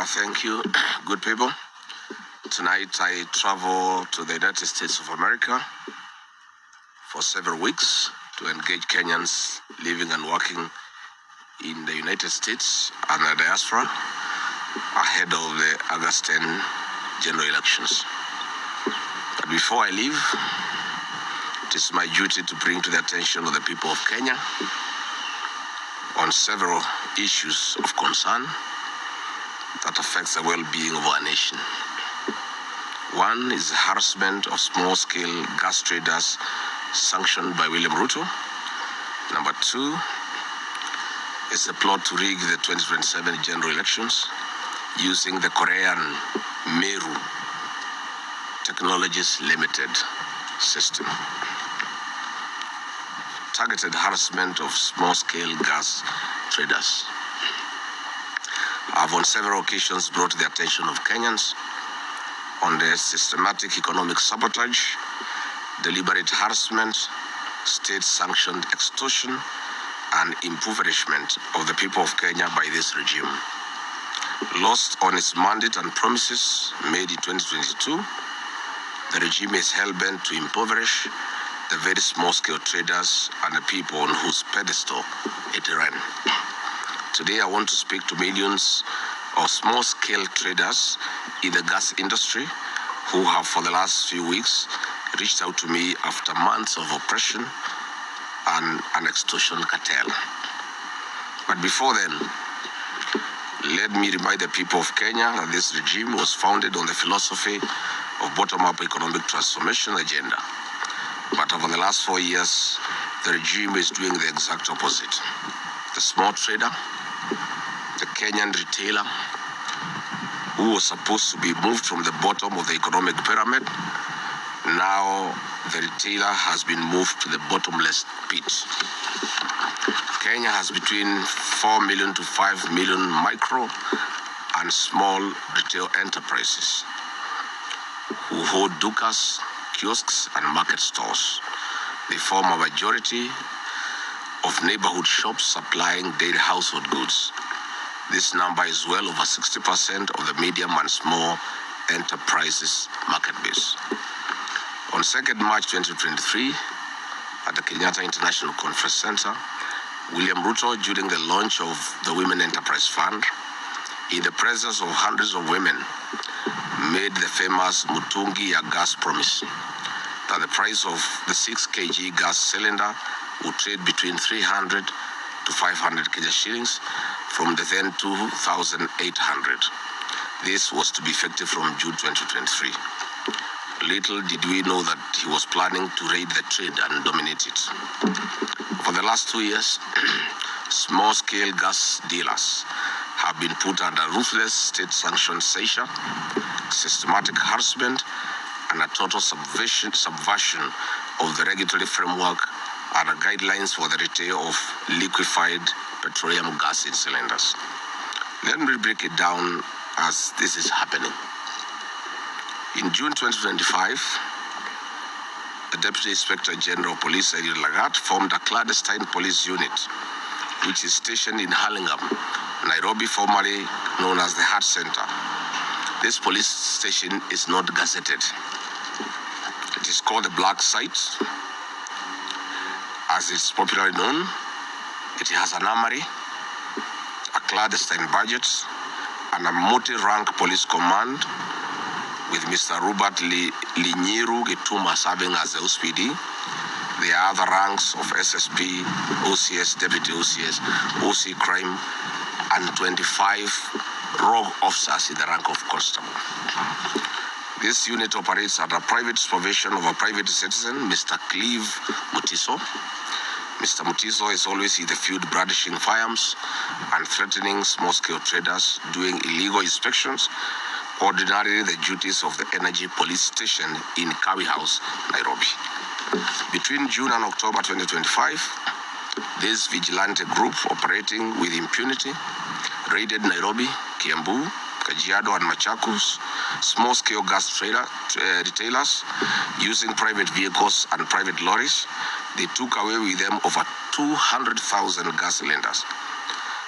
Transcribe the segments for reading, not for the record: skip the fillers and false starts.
Thank you, good people. Tonight I travel to the United States of America for several weeks to engage Kenyans living and working in the United States and the diaspora ahead of the August 10 general elections. But before I leave, it is my duty to bring to the attention of the people of Kenya on several issues of concern that affects the well-being of our nation. One is the harassment of small-scale gas traders sanctioned by William Ruto. Number two is the plot to rig the 2027 general elections using the Korean Meru Technologies Limited system. Targeted harassment of small-scale gas traders. I've on several occasions brought to the attention of Kenyans on the systematic economic sabotage, deliberate harassment, state-sanctioned extortion, and impoverishment of the people of Kenya by this regime. Lost on its mandate and promises made in 2022, the regime is hell-bent to impoverish the very small-scale traders and the people on whose pedestal it ran. Today, I want to speak to millions of small-scale traders in the gas industry who have, for the last few weeks, reached out to me after months of oppression and an extortion cartel. But before then, let me remind the people of Kenya that this regime was founded on the philosophy of bottom-up economic transformation agenda. But over the last 4 years, the regime is doing the exact opposite. The small trader, the Kenyan retailer, who was supposed to be moved from the bottom of the economic pyramid, now the retailer has been moved to the bottomless pit. Kenya has between 4 million to 5 million micro and small retail enterprises who hold dukas, kiosks, and market stores. They form a majority of neighborhood shops supplying daily household goods. This number is well over 60% of the medium and small enterprises market base. On 2nd March 2023, at the Kenyatta International Conference Center, William Ruto, during the launch of the Women Enterprise Fund, in the presence of hundreds of women, made the famous Mutungi ya gas promise that the price of the 6 kg gas cylinder would trade between 300 to 500 Kenya shillings from the then 2,800. This was to be effective from June 2023. Little did we know that he was planning to raid the trade and dominate it. For the last 2 years, small-scale gas dealers have been put under ruthless state-sanctioned seizure, systematic harassment, and a total subversion of the regulatory framework and the guidelines for the retail of liquefied petroleum gas in cylinders. Let me break it down as this is happening. In June 2025, the Deputy Inspector General of Police, Edward Lagat, formed a clandestine police unit, which is stationed in Hurlingham, Nairobi, formerly known as the Heart Center. This police station is not gazetted. It is called the Black Site, as it's popularly known. It has an armory, a clandestine budget, and a multi-rank police command with Mr. Robert Linyiru Gituma serving as the OSPD. There are other ranks of SSP, OCS, Deputy OCS, OC Crime, and 25 rogue officers in the rank of constable. This unit operates under private supervision of a private citizen, Mr. Cleve Mutiso. Mr. Mutiso is always in the field brandishing firearms and threatening small-scale traders, doing illegal inspections, ordinarily the duties of the Energy Police Station in Kawi House, Nairobi. Between June and October 2025, this vigilante group operating with impunity raided Nairobi, Kiambu, Kajiado, and Machakos small-scale gas retailers using private vehicles and private lorries. They took away with them over 200,000 gas cylinders.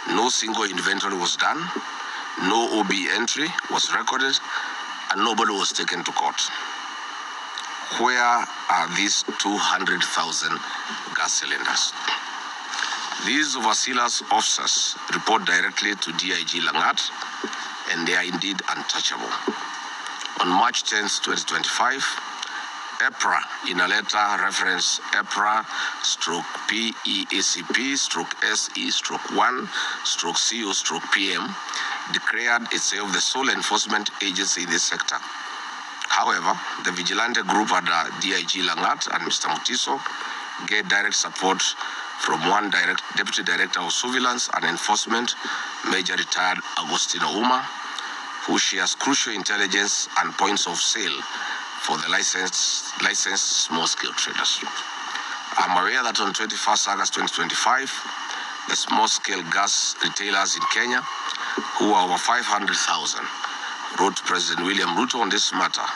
No single inventory was done. No OB entry was recorded, and nobody was taken to court. Where are these 200,000 gas cylinders? These overseers officers report directly to DIG Langat, and they are indeed untouchable. On March 10th, 2025, EPRA, in a letter reference EPRA/PEACP/SE/1/CO/PM, declared itself the sole enforcement agency in this sector. However, the vigilante group under DIG Langat and Mr. Mutiso get direct support from one Deputy Director of Surveillance and Enforcement, Major Retired Agostino Uma, who shares crucial intelligence and points of sale for the licensed small-scale traders. I'm aware that on 21st August 2025, the small-scale gas retailers in Kenya, who are over 500,000, wrote to President William Ruto on this matter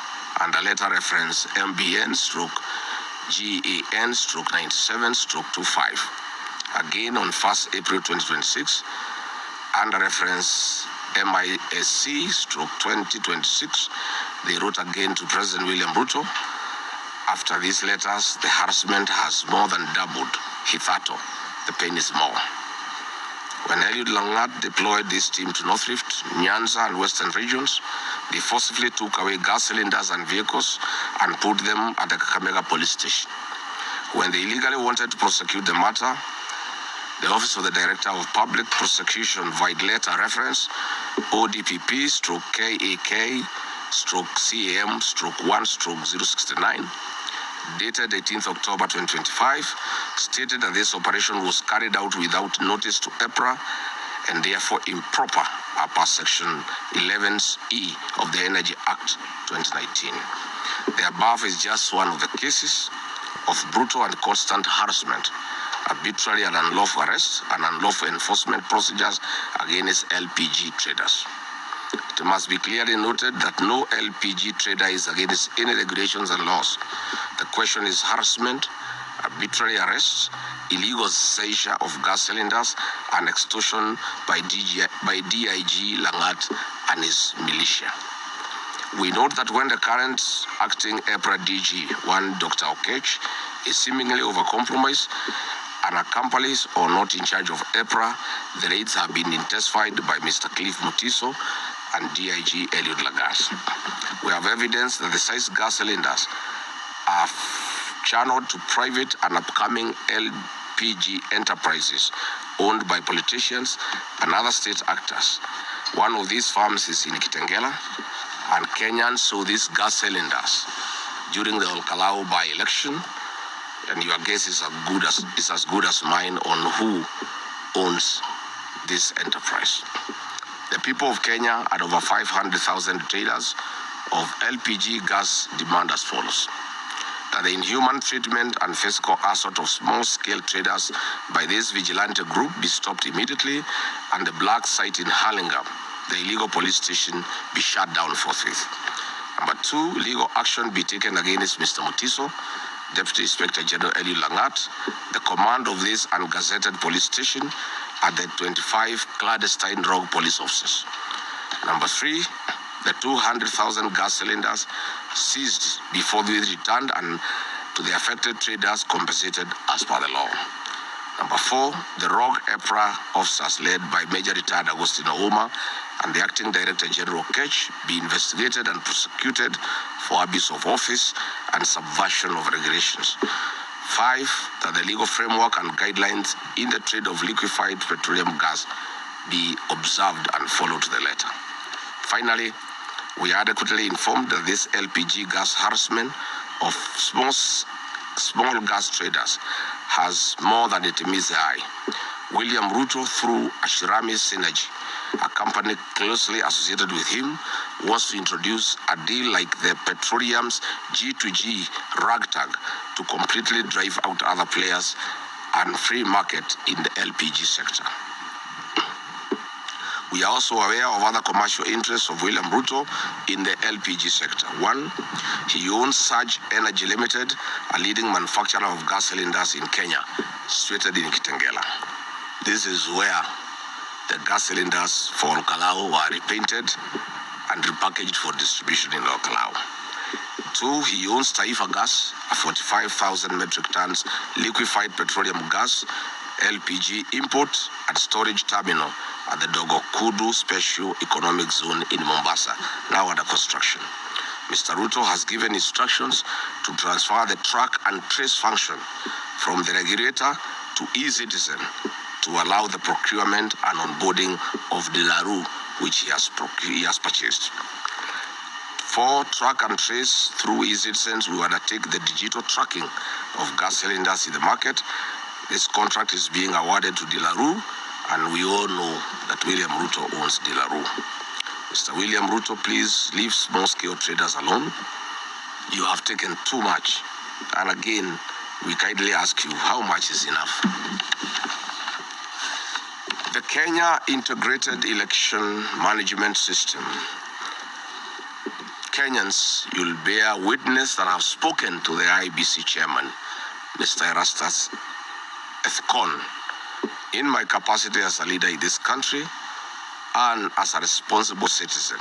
under letter reference MBN/GAN/97/25. Again on 1st April 2026, under reference MISC/2026, they wrote again to President William Ruto. After these letters, the harassment has more than doubled. Hithato, the pain is more. When Eliud Langat deployed this team to North Rift, Nyanza, and Western regions, they forcibly took away gas cylinders and vehicles and put them at the Kakamega police station. When they illegally wanted to prosecute the matter, the Office of the Director of Public Prosecution via letter reference ODPP/KAK/CAM/1/069, dated 18th October 2025, stated that this operation was carried out without notice to EPRA and therefore improper per Section 11E of the Energy Act 2019. The above is just one of the cases of brutal and constant harassment, arbitrary and unlawful arrests, and unlawful enforcement procedures against LPG traders. It must be clearly noted that no LPG trader is against any regulations and laws. The question is harassment, arbitrary arrests, illegal seizure of gas cylinders, and extortion by DIG Langat and his militia. We note that when the current acting EPRA DG, one Dr. Okech, is seemingly overcompromised and accomplice or not in charge of EPRA, the raids have been intensified by Mr. Cliff Mutiso and DIG Eliud Lagat. We have evidence that the sized gas cylinders are channeled to private and upcoming LPG enterprises owned by politicians and other state actors. One of these farms is in Kitengela, and Kenyans saw these gas cylinders during the Olkalau by-election, and your guess is as good as mine on who owns this enterprise. The people of Kenya are over 500,000 retailers of LPG gas demand as follows: that the inhuman treatment and physical assault of small-scale traders by this vigilante group be stopped immediately, and the black site in Hurlingham, the illegal police station, be shut down forthwith. Number 2, legal action be taken against Mr. Mutiso, Deputy Inspector General Eliud Langat, the command of this ungazetted police station, and the 25 clandestine rogue police officers. Number 3, the 200,000 gas cylinders seized before they returned and to the affected traders compensated as per the law. Number 4, the rogue EPRA officers led by Major Retired Agostino Uma and the Acting Director General Okech be investigated and prosecuted for abuse of office and subversion of regulations. 5, that the legal framework and guidelines in the trade of liquefied petroleum gas be observed and followed to the letter. Finally, we are adequately informed that this LPG gas harassment of small gas traders has more than it meets the eye. William Ruto, through Ashirami Synergy, a company closely associated with him, wants to introduce a deal like the petroleum's G2G ragtag to completely drive out other players and free market in the LPG sector. We are also aware of other commercial interests of William Ruto in the LPG sector. 1, he owns Surge Energy Limited, a leading manufacturer of gas cylinders in Kenya, situated in Kitengela. This is where the gas cylinders for Olkalau were repainted and repackaged for distribution in Olkalau. 2, he owns Taifa Gas, a 45,000 metric tons liquefied petroleum gas, LPG import and storage terminal at the Dogo Kudu Special Economic Zone in Mombasa, now under construction. Mr. Ruto has given instructions to transfer the track and trace function from the regulator to e-citizen to allow the procurement and onboarding of the Laru, which he has purchased. 4, track and trace through e-citizens will undertake the digital tracking of gas cylinders in the market. This contract is being awarded to Dilaru, and we all know that William Ruto owns Dilaru. Mr. William Ruto, please leave small-scale traders alone. You have taken too much. And again, we kindly ask you, how much is enough? The Kenya Integrated Election Management System. Kenyans, you'll bear witness that I've spoken to the IBC chairman, Mr. Erastus Ethkon, in my capacity as a leader in this country and as a responsible citizen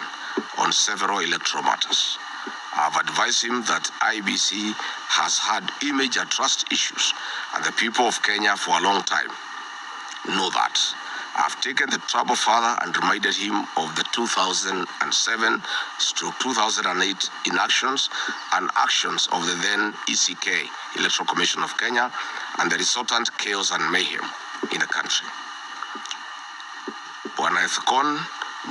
on several electoral matters. I've advised him that IBC has had image and trust issues, and the people of Kenya for a long time know that. I've taken the trouble further and reminded him of the 2007-2008 inactions and actions of the then ECK, Electoral Commission of Kenya, and the resultant chaos and mayhem in the country. Bwana Ethkon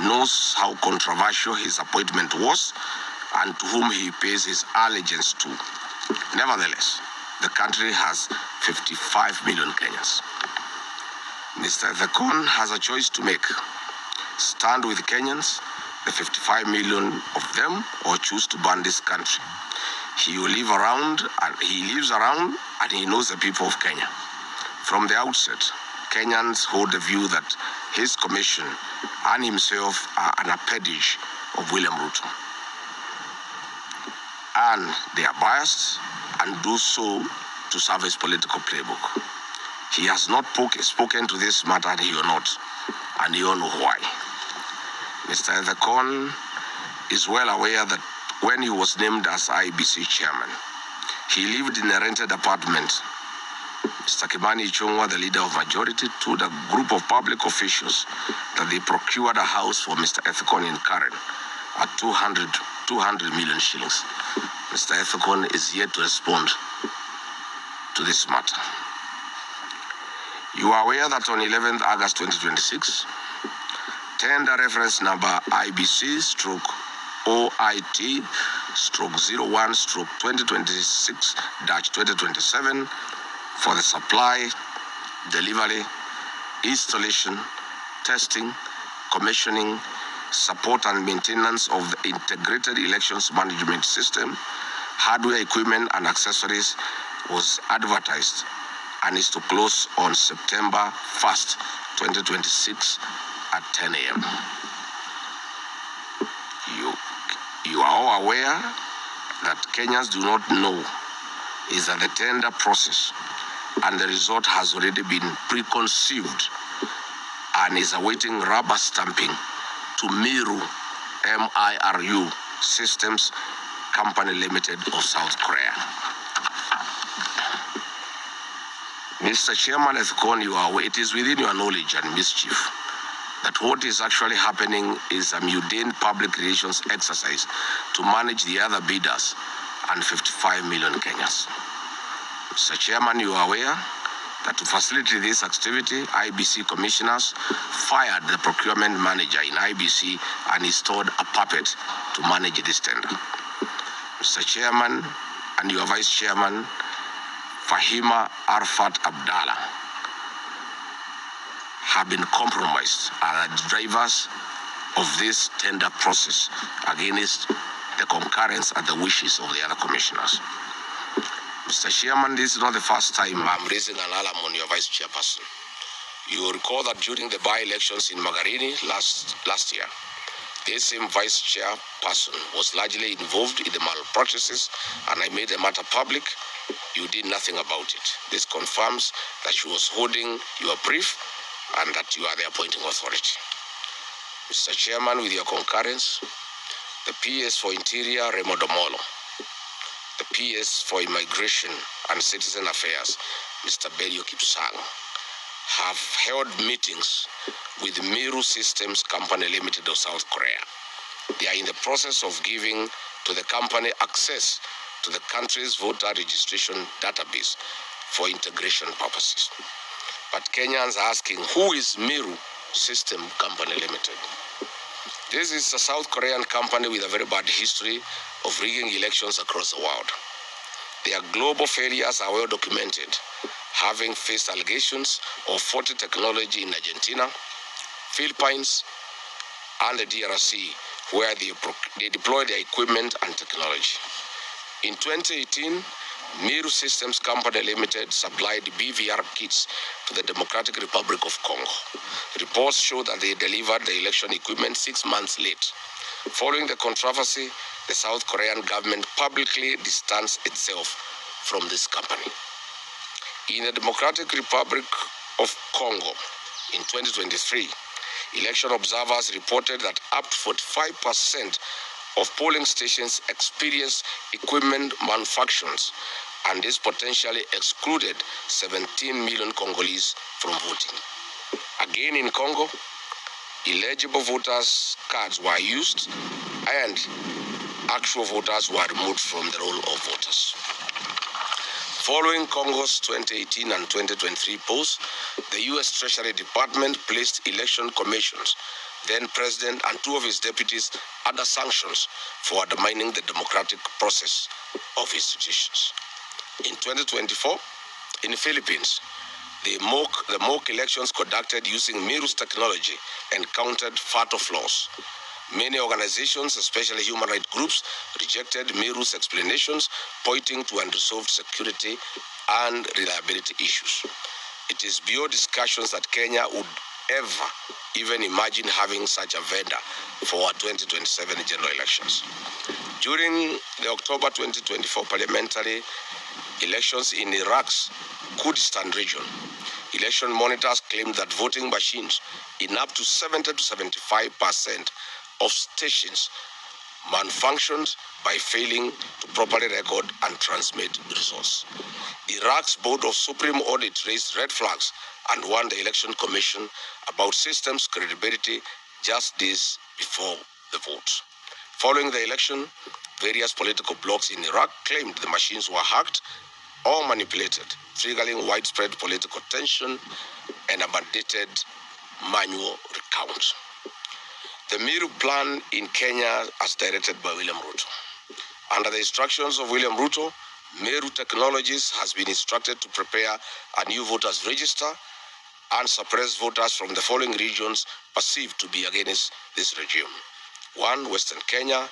knows how controversial his appointment was and to whom he pays his allegiance to. Nevertheless, the country has 55 million Kenyans. Mr. Ethkon has a choice to make: stand with Kenyans, the 55 million of them, or choose to burn this country. He lives around and he knows the people of Kenya. From the outset, Kenyans hold the view that his commission and himself are an appendage of William Ruto. And they are biased and do so to serve his political playbook. He has not spoken to this matter, and he will not, and you all know why. Mr. Ethkon is well aware that when he was named as IBC chairman, he lived in a rented apartment. Mr. Kimani Ichung'wah, the leader of majority, told a group of public officials that they procured a house for Mr. Ethkon in Karen at 200 million shillings. Mr. Ethkon is yet to respond to this matter. You are aware that on 11th August 2026, tender reference number IBC/OIT/01/2026-2027 for the supply, delivery, installation, testing, commissioning, support and maintenance of the Integrated Elections Management System, hardware, equipment and accessories was advertised and is to close on September 1st, 2026 at 10 a.m. You are all aware that Kenyans do not know is that the tender process and the result has already been preconceived and is awaiting rubber stamping to Miru, M-I-R-U, Systems Company Limited of South Korea. Mr. Chairman Ethkon, it is within your knowledge and mischief that what is actually happening is a mundane public relations exercise to manage the other bidders and 55 million Kenyans. Mr. Chairman, you are aware that to facilitate this activity, IBC commissioners fired the procurement manager in IBC and installed a puppet to manage this tender. Mr. Chairman and your Vice Chairman, Fahima Arfat Abdallah, have been compromised as the drivers of this tender process against the concurrence and the wishes of the other commissioners. Mr. Chairman, this is not the first time I'm raising an alarm on your Vice Chairperson. You will recall that during the by-elections in Magarini last year, this same Vice Chairperson was largely involved in the malpractices, and I made the matter public. You did nothing about it. This confirms that she was holding your brief and that you are the appointing authority. Mr. Chairman, with your concurrence, the PS for Interior, Remo Domolo, the PS for Immigration and Citizen Affairs, Mr. Belio Kipsang, have held meetings with Meru Systems Company Limited of South Korea. They are in the process of giving to the company access to the country's voter registration database for integration purposes. But Kenyans are asking, who is Meru System Company Limited? This is a South Korean company with a very bad history of rigging elections across the world. Their global failures are well documented, having faced allegations of faulty technology in Argentina, Philippines, and the DRC, where they deploy their equipment and technology. In 2018, Meru Systems Company Limited supplied BVR kits to the Democratic Republic of Congo. Reports show that they delivered the election equipment 6 months late. Following the controversy, the South Korean government publicly distanced itself from this company. In the Democratic Republic of Congo in 2023, election observers reported that up to 45% of polling stations experienced equipment malfunctions, and this potentially excluded 17 million Congolese from voting. Again in Congo, illegible voters' cards were used and actual voters were removed from the roll of voters. Following Congo's 2018 and 2023 polls, the U.S. Treasury Department placed election commissions, then president and 2 of his deputies under sanctions for undermining the democratic process of institutions. In 2024, in the Philippines, the mock elections conducted using Meru's technology encountered fatal flaws. Many organizations, especially human rights groups, rejected Meru's explanations, pointing to unresolved security and reliability issues. It is beyond discussions that Kenya would ever even imagine having such a vendor for our 2027 general elections. During the October 2024 parliamentary elections in Iraq's Kurdistan region, election monitors claimed that voting machines in up to 70 to 75% of stations malfunctioned by failing to properly record and transmit results. Iraq's Board of Supreme Audit raised red flags and warned the Election Commission about systems' credibility just days before the vote. Following the election, various political blocs in Iraq claimed the machines were hacked or manipulated, triggering widespread political tension and a mandated manual recount. The Meru plan in Kenya, as directed by William Ruto. Under the instructions of William Ruto, Meru Technologies has been instructed to prepare a new voters register and suppress voters from the following regions perceived to be against this regime. 1, Western Kenya;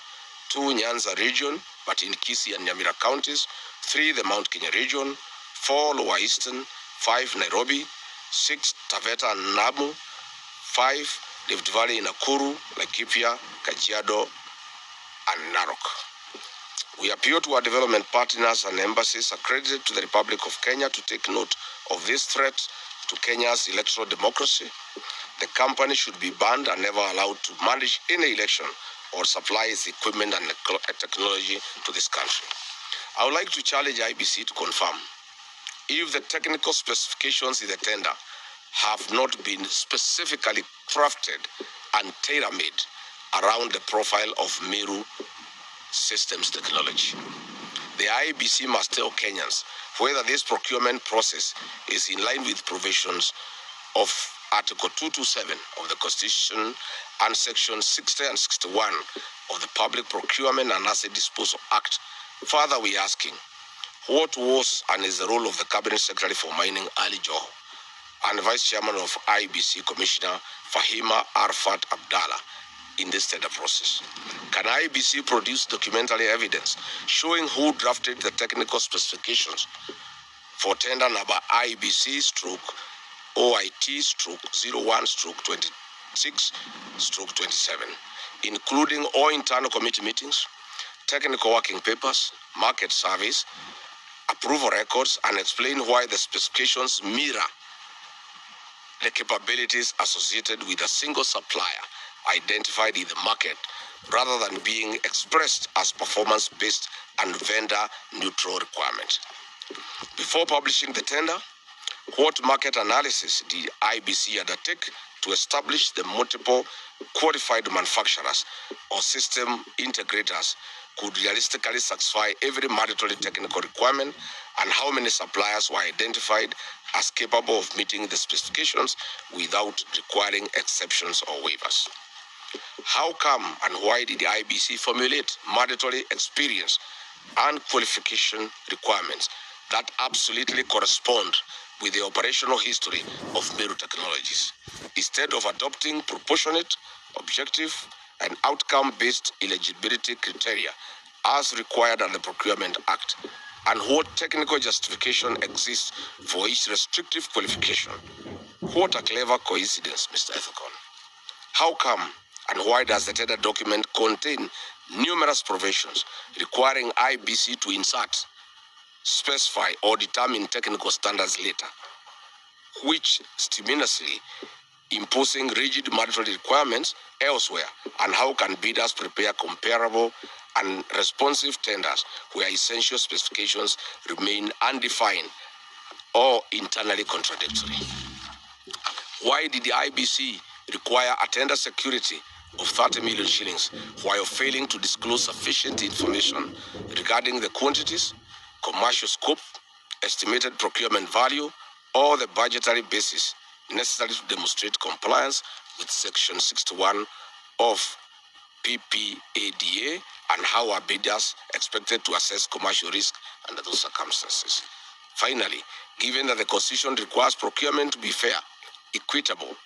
2, Nyanza region, but in Kisii and Nyamira counties; 3, the Mount Kenya region; 4, Lower Eastern; 5, Nairobi; 6, Taveta and Namu; 5, Rift Valley in Nakuru, Laikipia, Kajiado, and Narok. We appeal to our development partners and embassies accredited to the Republic of Kenya to take note of this threat to Kenya's electoral democracy. The company should be banned and never allowed to manage any election or supply its equipment and technology to this country. I would like to challenge IBC to confirm if the technical specifications in the tender have not been specifically crafted and tailor-made around the profile of Meru Systems technology. The IBC must tell Kenyans whether this procurement process is in line with provisions of Article 227 of the Constitution and Section 60 and 61 of the Public Procurement and Asset Disposal Act. Further, we are asking, what was and is the role of the Cabinet Secretary for Mining, Ali Joho, and Vice Chairman of IBC Commissioner Fahima Arfat Abdallah in this tender process? Can IBC produce documentary evidence showing who drafted the technical specifications for tender number IBC/OIT/01/26/27, including all internal committee meetings, technical working papers, market surveys, approval records, and explain why the specifications mirror the capabilities associated with a single supplier identified in the market rather than being expressed as performance-based and vendor-neutral requirements. Before publishing the tender, what market analysis did IBC undertake to establish the multiple qualified manufacturers or system integrators could realistically satisfy every mandatory technical requirement, and how many suppliers were identified as capable of meeting the specifications without requiring exceptions or waivers? How come and why did the IBC formulate mandatory experience and qualification requirements that absolutely correspond with the operational history of Meru Technologies, instead of adopting proportionate, objective, and outcome-based eligibility criteria as required under the Procurement Act? And what technical justification exists for each restrictive qualification? What a clever coincidence, Mr. Ethicon. How come and why does the tender document contain numerous provisions requiring IBC to insert, specify, or determine technical standards later, which stimulously imposing rigid mandatory requirements elsewhere? And how can bidders prepare comparable and responsive tenders where essential specifications remain undefined or internally contradictory? Why did the IBC require a tender security of 30 million shillings while failing to disclose sufficient information regarding the quantities, commercial scope, estimated procurement value, or the budgetary basis necessary to demonstrate compliance with Section 61 of PPADA, and how are bidders expected to assess commercial risk under those circumstances? Finally, given that the Constitution requires procurement to be fair, equitable,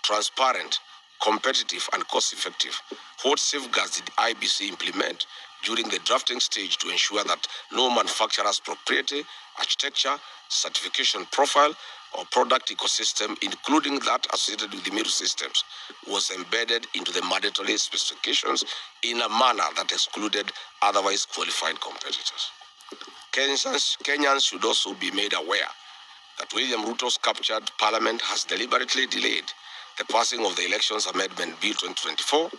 transparent, competitive, and cost-effective, what safeguards did IBC implement during the drafting stage to ensure that no manufacturer's proprietary, architecture, certification profile, or product ecosystem, including that associated with the Meru systems, was embedded into the mandatory specifications in a manner that excluded otherwise qualified competitors? Kenyans should also be made aware that William Ruto's captured parliament has deliberately delayed the passing of the Elections Amendment Bill 2024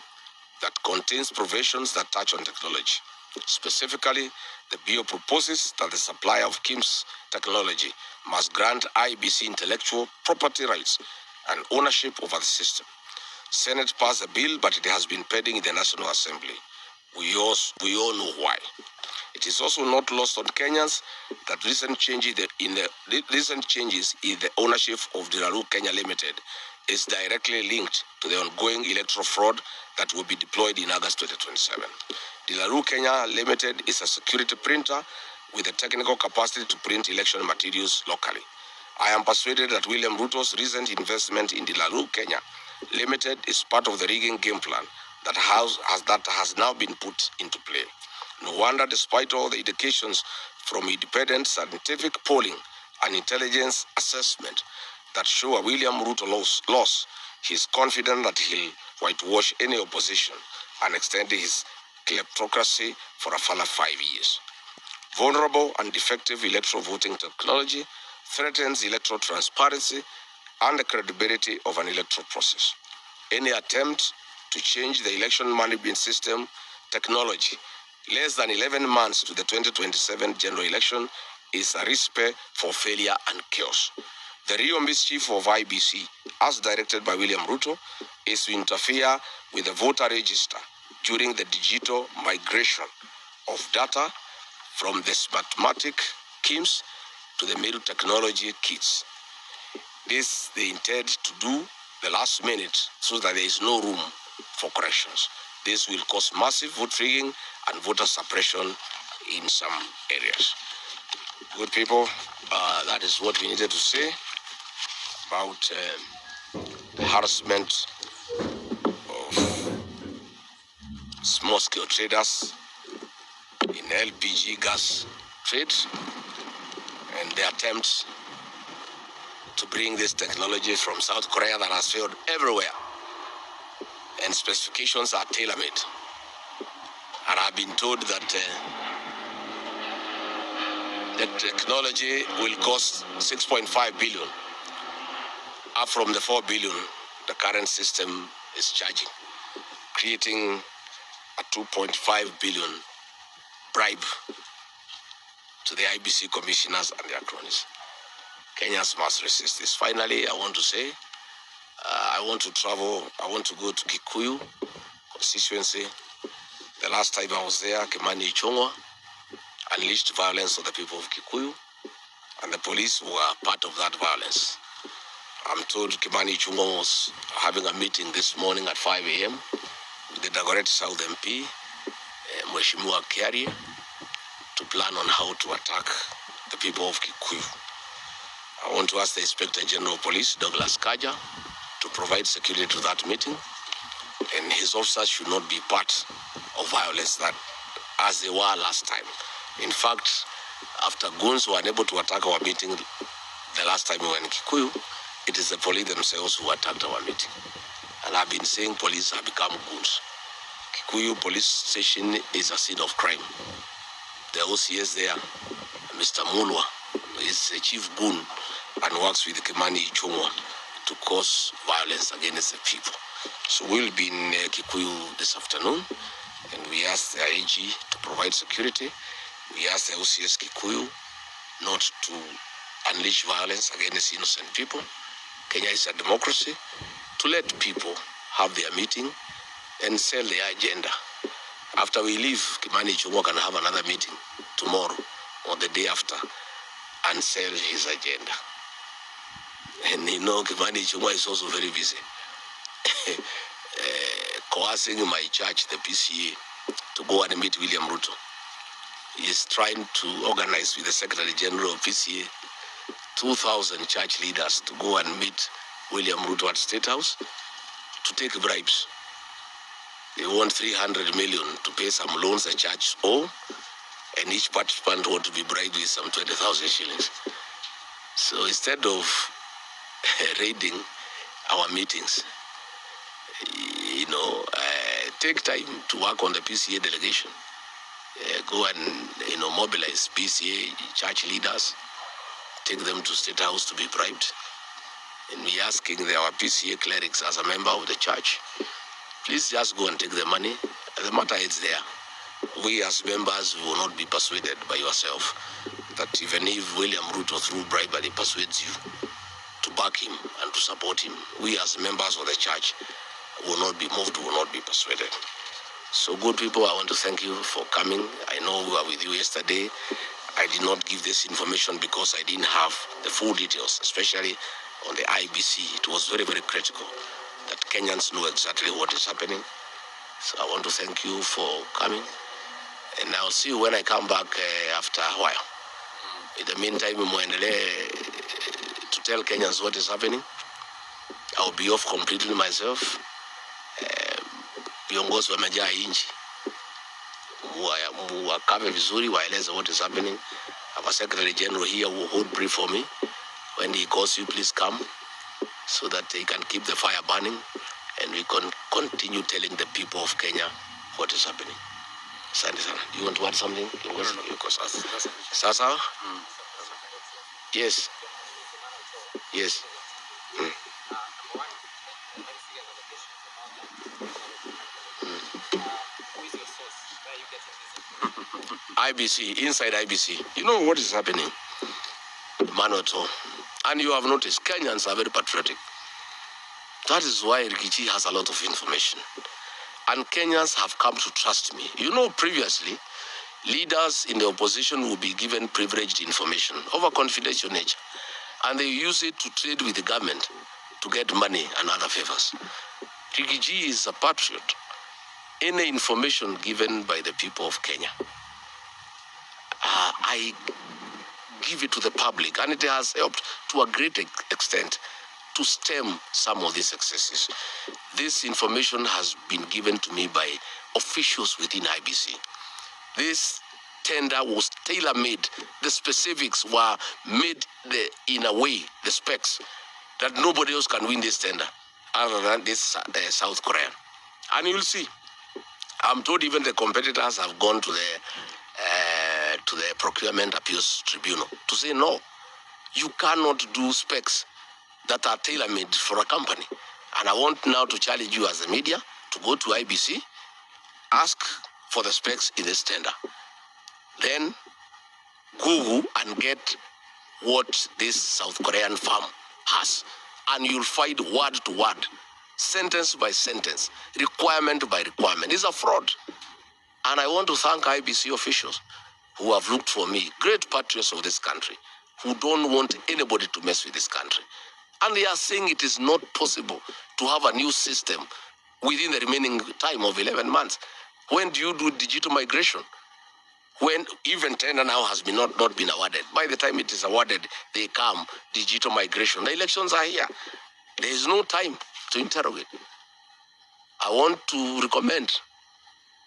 that contains provisions that touch on technology. Specifically, the bill proposes that the supplier of KIMS technology must grant IBC intellectual property rights and ownership over the system. Senate passed the bill, but it has been pending in the National Assembly. We all know why. It is also not lost on Kenyans that recent changes in the ownership of Delaru Kenya Limited is directly linked to the ongoing electoral fraud that will be deployed in August 2027. Delaru Kenya Limited is a security printer with the technical capacity to print election materials locally. I am persuaded that William Ruto's recent investment in Delaru Kenya Limited is part of the rigging game plan that has now been put into play. No wonder, despite all the indications from independent scientific polling and intelligence assessment that show a William Ruto loss, he is confident that he'll whitewash any opposition and extend his kleptocracy for a further 5 years. Vulnerable and defective electoral voting technology threatens electoral transparency and the credibility of an electoral process. Any attempt to change the election management system technology less than 11 months to the 2027 general election is a recipe for failure and chaos. The real mischief of IBC, as directed by William Ruto, is to interfere with the voter register during the digital migration of data from the Smartmatic KIMS to the Meru technology kits. This they intend to do the last minute so that there is no room for corrections. This will cause massive vote rigging and voter suppression in some areas. Good people, that is what we needed to say about the harassment of small-scale traders in LPG gas trade and the attempts to bring this technology from South Korea that has failed everywhere, and specifications are tailor-made. And I've been told that the technology will cost 6.5 billion. up from the 4 billion the current system is charging, creating a 2.5 billion bribe to the IBC commissioners and their cronies. Kenyans must resist this. Finally, I want to say, I want to go to Kikuyu constituency. The last time I was there, Kimani Ichung'wah unleashed violence on the people of Kikuyu, and the police were part of that violence. I'm told Kimani Ichung'wah was having a meeting this morning at 5 a.m. with the Dagoretti South MP, Mheshimiwa Kiari, to plan on how to attack the people of Kikuyu. I want to ask the Inspector General of Police, Douglas Kaja, to provide security to that meeting, and his officers should not be part of violence that as they were last time. In fact, after goons were unable to attack our meeting the last time we were in Kikuyu, it is the police themselves who attacked our meeting. And I've been saying police have become goons. Kikuyu police station is a scene of crime. The OCS there, Mr. Mulwa, is a chief goon and works with Kimani Ichung'wah to cause violence against the people. So we'll be in Kikuyu this afternoon, and we ask the IG to provide security. We ask the OCS Kikuyu not to unleash violence against innocent people. Kenya is a democracy. To let people have their meeting and sell their agenda. After we leave, Kimani Ichung'wah can have another meeting tomorrow or the day after and sell his agenda. And you know, Kimani Ichung'wah is also very busy. Coercing my church, the PCA, to go and meet William Ruto. He is trying to organize with the Secretary General of PCA 2,000 church leaders to go and meet William Ruto at State House to take bribes. They want 300 million to pay some loans the church owe, and each participant want to be bribed with some 20,000 shillings. So instead of raiding our meetings, take time to work on the PCA delegation. Go and mobilize PCA church leaders, take them to State House to be bribed. And we asking our PCA clerics as a member of the church, please just go and take the money. The matter is there. We as members will not be persuaded by yourself that even if William Ruto through bribery persuades you to back him and to support him, we as members of the church will not be moved, will not be persuaded. So good people, I want to thank you for coming. I know we were with you yesterday. I did not give this information because I didn't have the full details, especially on the IBC. It was very, very critical that Kenyans know exactly what is happening. So I want to thank you for coming. And I'll see you when I come back after a while. In the meantime, to tell Kenyans what is happening. I'll be off completely myself. Viongozi wamejaa inchi. Wakave vizuri, waeleze what is happening. Our Secretary General here will hold brief for me. When he calls you, please come so that he can keep the fire burning and we can continue telling the people of Kenya what is happening. Asante sana. Do you want to add something? Sasa? Yes. Yes. IBC, inside IBC. You know what is happening? Manoto. And you have noticed, Kenyans are very patriotic. That is why Rigathi has a lot of information. And Kenyans have come to trust me. You know, previously, leaders in the opposition will be given privileged information of a confidential nature. And they use it to trade with the government to get money and other favors. Rigathi is a patriot. Any information given by the people of Kenya, I give it to the public, and it has helped to a great extent to stem some of these excesses. This information has been given to me by officials within IBC. This tender was tailor-made. The specifics were made in a way, the specs, that nobody else can win this tender other than this South Korean. And you'll see. I'm told even the competitors have gone to the Procurement Appeals Tribunal to say, no, you cannot do specs that are tailor-made for a company. And I want now to challenge you as the media to go to IBC, ask for the specs in this tender. Then Google and get what this South Korean firm has. And you'll find word to word, sentence by sentence, requirement by requirement. It's a fraud. And I want to thank IBC officials who have looked for me, great patriots of this country, who don't want anybody to mess with this country. And they are saying it is not possible to have a new system within the remaining time of 11 months. When do you do digital migration? When even tender now has been not been awarded. By the time it is awarded, they come, digital migration. The elections are here. There is no time to interrogate. I want to recommend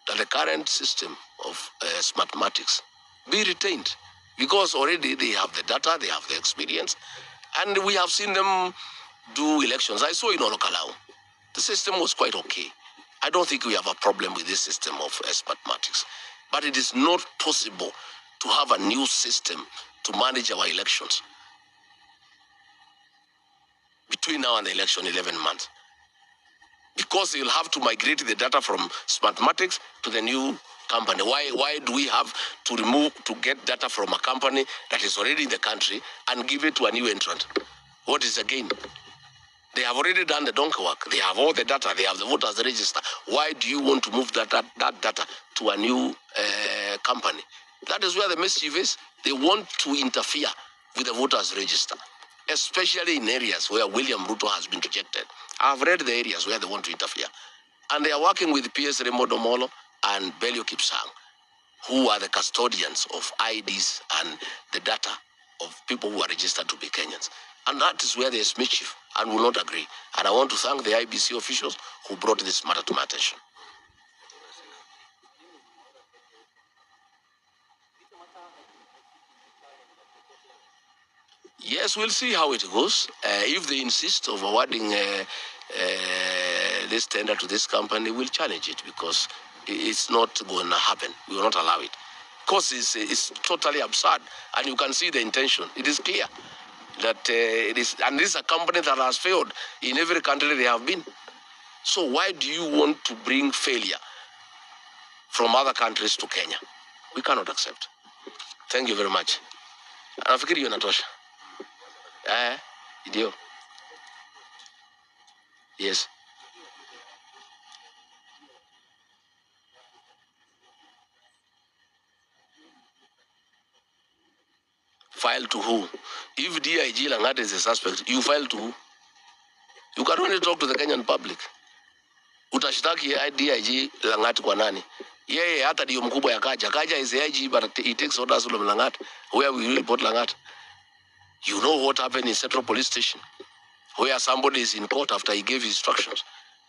that the current system of mathematics be retained, because already they have the data, they have the experience, and we have seen them do elections. I saw in Olokalau. The system was quite okay. I don't think we have a problem with this system of mathematics. But it is not possible to have a new system to manage our elections between now and the election, 11 months. Because you'll have to migrate the data from mathematics to the new company. Why do we have to get data from a company that is already in the country and give it to a new entrant? What is the gain? They have already done the donkey work. They have all the data. They have the voters register. Why do you want to move that data to a new company? That is where the mischief is. They want to interfere with the voters register, especially in areas where William Ruto has been rejected. I've read the areas where they want to interfere. And they are working with PS Remodo Molo and Belio Kipsang, who are the custodians of IDs and the data of people who are registered to be Kenyans. And that is where there is mischief, and will not agree. And I want to thank the IBC officials who brought this matter to my attention. Yes, we'll see how it goes. If they insist of awarding this tender to this company, we'll challenge it, because it's not going to happen. We will not allow it. Because it's totally absurd, and you can see the intention. It is clear that it is, and this is a company that has failed in every country they have been. So why do you want to bring failure from other countries to Kenya? We cannot accept. Thank you very much. Nafikiri hiyo inatosha. Ndio. Yes. File to who? If DIG Lang'at is a suspect, you file to who? You can only talk to the Kenyan public. Utashtaki DIG Lang'at kwa nani? Yeye hata ndio mkubwa ya Kaja. Kaja is the IG, but he takes orders from Lang'at. Where we will report Lang'at? You know what happened in Central Police Station, where somebody is in court after he gave instructions.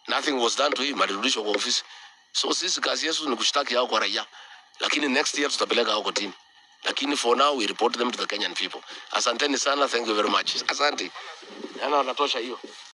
Nothing was done to him. Alirudishwa kwa ofisi. So sisi kazi yetu ni kushtaki hao kwa raia. Lakini next year tutapeleka hao kotini. Lakini for now we report them to the Kenyan people. Asanteni sana, thank you very much. Asante. Yana natosha hiyo.